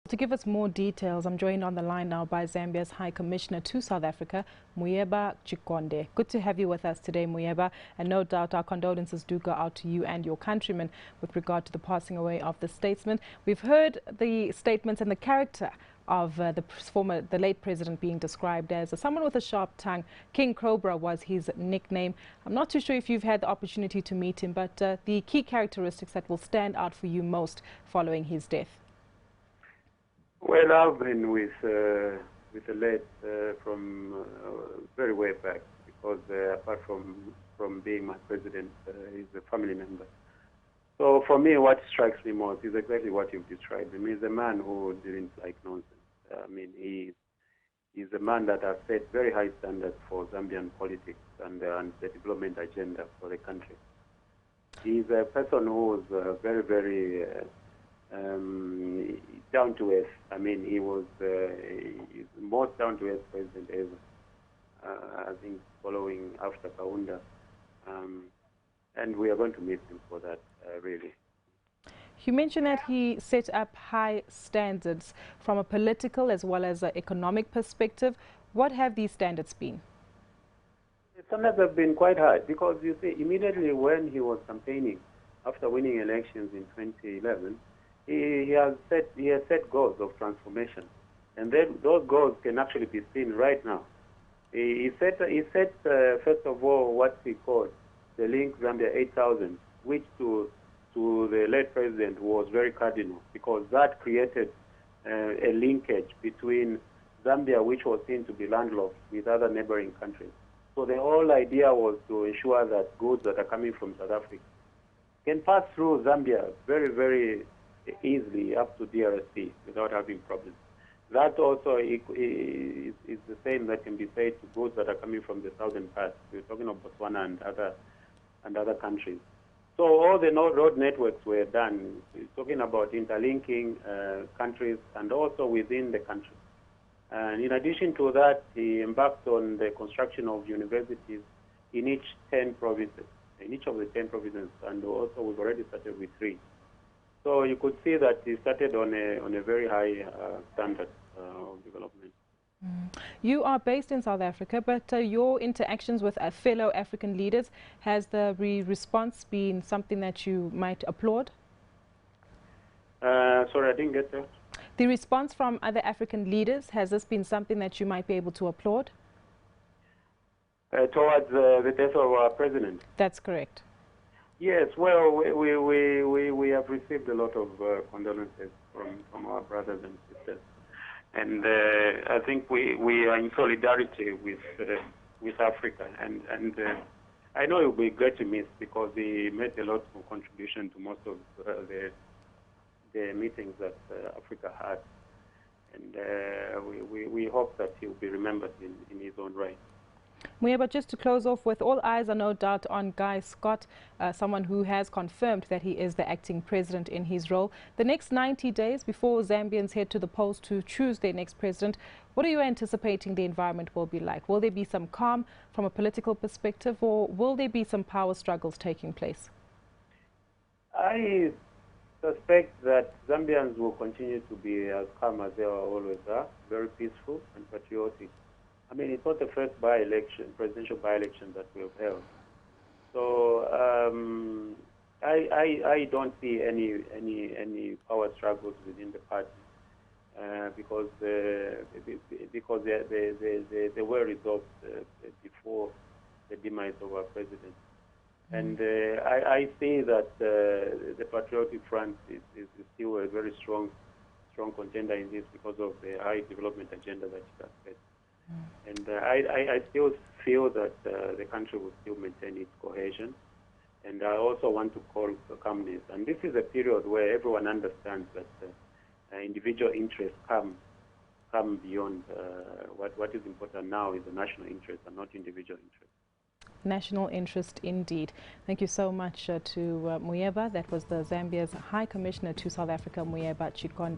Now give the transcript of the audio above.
To give us more details, I'm joined on the line now by Zambia's High Commissioner to South Africa, Muyeba Chikonde. Good to have you with us today, Muyeba, and no doubt our condolences do go out to you and your countrymen with regard to the passing away of the statesman. We've heard the statements and the character of the late president being described as someone with a sharp tongue. King Cobra was his nickname. I'm not too sure if you've had the opportunity to meet him, but the key characteristics that will stand out for you most following his death. Well, I've been with the late from very way back, because apart from being my president, he's a family member. So for me, what strikes me most is exactly what you've described. I mean, he's a man who didn't like nonsense. I mean, he's a man that has set very high standards for Zambian politics and the development agenda for the country. He's a person who's very, very down to earth. I mean, he's the most down to earth president ever. I think following after Kaunda, and we are going to miss him for that, really. You mentioned that he set up high standards from a political as well as an economic perspective. What have these standards been? The standards have been quite high, because you see, immediately when he was campaigning after winning elections in 2011, he has set goals of transformation, and then those goals can actually be seen right now. He set first of all what he called the Link Zambia 8,000, which to the late president was very cardinal, because that created a linkage between Zambia, which was seen to be landlocked, with other neighboring countries. So the whole idea was to ensure that goods that are coming from South Africa can pass through Zambia very, very easily up to DRC without having problems. That also is the same that can be said to goods that are coming from the southern part. We're talking of Botswana and other countries. So all the road networks were done. We're talking about interlinking countries and also within the country. And in addition to that, he embarked on the construction of universities in each of the 10 provinces, and also we've already started with 3. So you could see that he started on a very high standard of development. You are based in South Africa, but your interactions with fellow African leaders, has the response been something that you might applaud? Sorry, I didn't get that. The response from other African leaders, has this been something that you might be able to applaud? Towards the death of our president? That's correct. Yes, well, we have received a lot of condolences from our brothers and sisters, and I think we are in solidarity with Africa, and I know it will be great to miss, because he made a lot of contribution to most of the meetings that Africa had, and we hope that he will be remembered in his own right. Muyeba, just to close off with, all eyes are no doubt on Guy Scott, someone who has confirmed that he is the acting president in his role. The next 90 days before Zambians head to the polls to choose their next president, what are you anticipating the environment will be like? Will there be some calm from a political perspective, or will there be some power struggles taking place? I suspect that Zambians will continue to be as calm as they always are, very peaceful and patriotic. I mean, it's not the first presidential by-election that we've held. So I don't see any power struggles within the party, because they were resolved before the demise of our president. And I see that the Patriotic Front is still a very strong contender in this, because of the high development agenda that it has set. And I still feel that the country will still maintain its cohesion. And I also want to call for calmness. And this is a period where everyone understands that individual interests come beyond what is important now is the national interest and not individual interest. National interest indeed. Thank you so much to Muyeba. That was the Zambia's High Commissioner to South Africa, Muyeba Chikonde.